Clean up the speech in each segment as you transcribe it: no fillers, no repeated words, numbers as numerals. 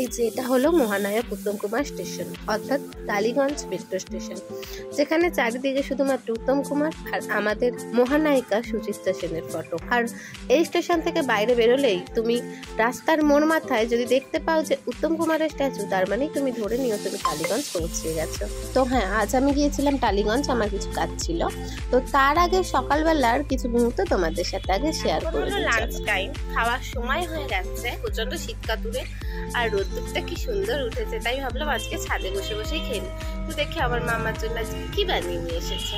এই যে এটা হলো মহানায়ক উত্তম কুমার স্টেশন, অর্থাৎ টালিগঞ্জ মেট্রো স্টেশন, যেখানে চারিদিকে শুধুমাত্র উত্তম কুমার আর আমাদের মহানায়িকা সুচিত্রা সেনের ফটো। আর এই স্টেশন থেকে বাইরে বেরোলেই তুমি রাস্তার মোড় মাথায় যদি দেখতে পাও যে উত্তম কুমারের স্ট্যাচু, তার মানে তুমি ধরে নিও তুমি টালিগঞ্জ পৌঁছে গেছো। তো হ্যাঁ, আজ আমি গিয়েছিলাম টালিগঞ্জ, আমার কিছু কাজ ছিল। তো তার আগে সকালবেলার কিছু মুহূর্ত তোমাদের সাথে আগে শেয়ার করে দিই। লাঞ্চ টাইম, খাওয়ার সময় হয়ে গেছে, প্রচন্ড শীতকাতুরে আর রোদ্দুরটা কি সুন্দর উঠেছে, তাই ভাবলাম আজকে ছাদে বসে বসেই খেয়ে নিই। তো দেখি আমার মামার জন্য আজকে কি বানিয়ে নিয়ে এসেছে।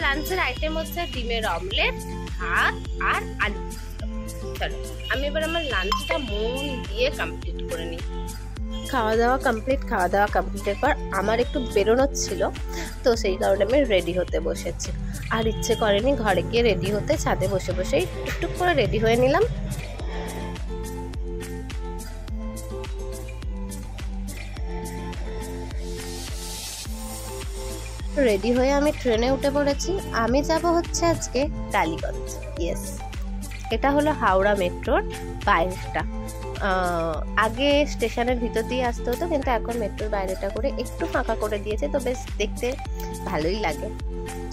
লাঞ্চের আইটেম হচ্ছে ডিমের অমলেট, ভাত আর আলু। চলো আমি এবার আমার লাঞ্চটা মন দিয়ে কমপ্লিট করে নিই। খাওয়া দাওয়া কমপ্লিটের পর আমার একটু বেরোনোর ছিল, তো সেই কারণে আমি রেডি হতে বসেছি। আর ইচ্ছে করেনি ঘরে গিয়ে রেডি হতে, ছাদে বসে বসেই টুকটুক করে রেডি হয়ে নিলাম। রেডি হয়ে আমি ট্রেনে উঠে পড়েছি। আমি যাব হচ্ছে আজকে টালিগঞ্জ। ইয়েস, এটা হলো হাওড়া মেট্রোর বাইরেটা। আগে স্টেশনের ভিতর দিয়ে আসতে হতো, কিন্তু এখন মেট্রোর বাইরেটা করে একটু ফাঁকা করে দিয়েছে, তো বেশ দেখতে ভালোই লাগে।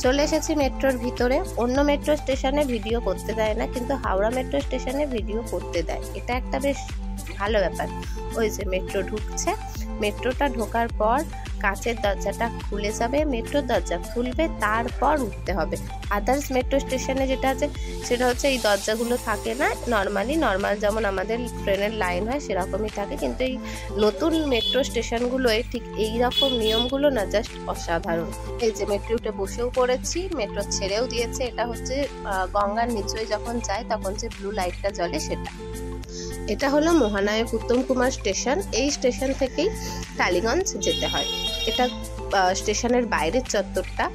চলে এসেছি মেট্রোর ভিতরে। অন্য মেট্রো স্টেশনে ভিডিও করতে দেয় না, কিন্তু হাওড়া মেট্রো স্টেশনে ভিডিও করতে দেয়, এটা একটা বেশ ভালো ব্যাপার। ওই যে মেট্রো ঢুকছে, মেট্রোটা ঢোকার পর কাঁচের দরজাটা খুলে যাবে, মেট্রোর দরজা খুলবে, তারপর উঠতে হবে। আদার্স মেট্রো স্টেশনে যেটা আছে সেটা হচ্ছে এই দরজাগুলো থাকে না, নর্মাল যেমন আমাদের ট্রেনের লাইন হয় সেরকমই থাকে, কিন্তু এই নতুন মেট্রো স্টেশনগুলোয় ঠিক এই রকম নিয়মগুলো না জাস্ট অসাধারণ। এই যে মেট্রো উঠে বসেও পড়েছি, মেট্রো ছেড়েও দিয়েছে। এটা হচ্ছে গঙ্গার নিচে যখন যায় তখন যে ব্লু লাইটটা জ্বলে সেটা। এটা হলো মহানায়ক উত্তম কুমার স্টেশন। এই স্টেশন থেকেই টালিগঞ্জ যেতে হয়। এটা স্টেশনের বাইরের চত্বরটা।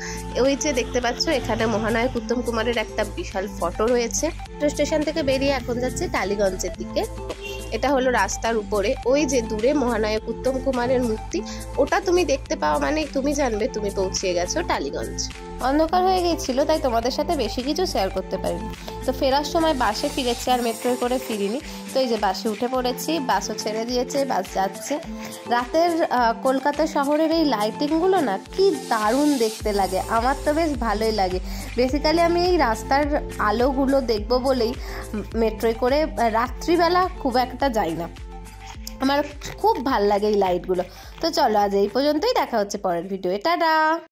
ওই যে দেখতে পাচ্ছ এখানে মহানায়ক উত্তম কুমারের একটা বিশাল ফটো রয়েছে। স্টেশন থেকে বেরিয়ে এখন যাচ্ছে টালিগঞ্জের দিকে। এটা হলো রাস্তার উপরে, ওই যে দূরে মহানায়ক উত্তম কুমারের মূর্তি, ওটা তুমি দেখতে পাও মানে তুমি জানবে তুমি পৌঁছে গেছো টালিগঞ্জ। অন্ধকার হয়ে গিয়েছিল, তাই তোমাদের সাথে বেশি কিছু শেয়ার করতে পারিনি। তো ফেরার সময় বাসে ফিরেছি, আর মেট্রোয় করে ফিরিনি। তো এই যে বাসে উঠে পড়েছি, বাসও ছেড়ে দিয়েছে, বাস যাচ্ছে। রাতের কলকাতা শহরের এই লাইটিংগুলো না কি দারুণ দেখতে লাগে, আমার তো বেশ ভালোই লাগে। বেসিক্যালি আমি এই রাস্তার আলোগুলো দেখবো বলেই মেট্রোয় করে রাত্রিবেলা খুব একটা যাই না, আমার খুব ভাল লাগে এই লাইটগুলো। তো চলো আজ এই পর্যন্তই, দেখা হচ্ছে পরের ভিডিও। টাটা।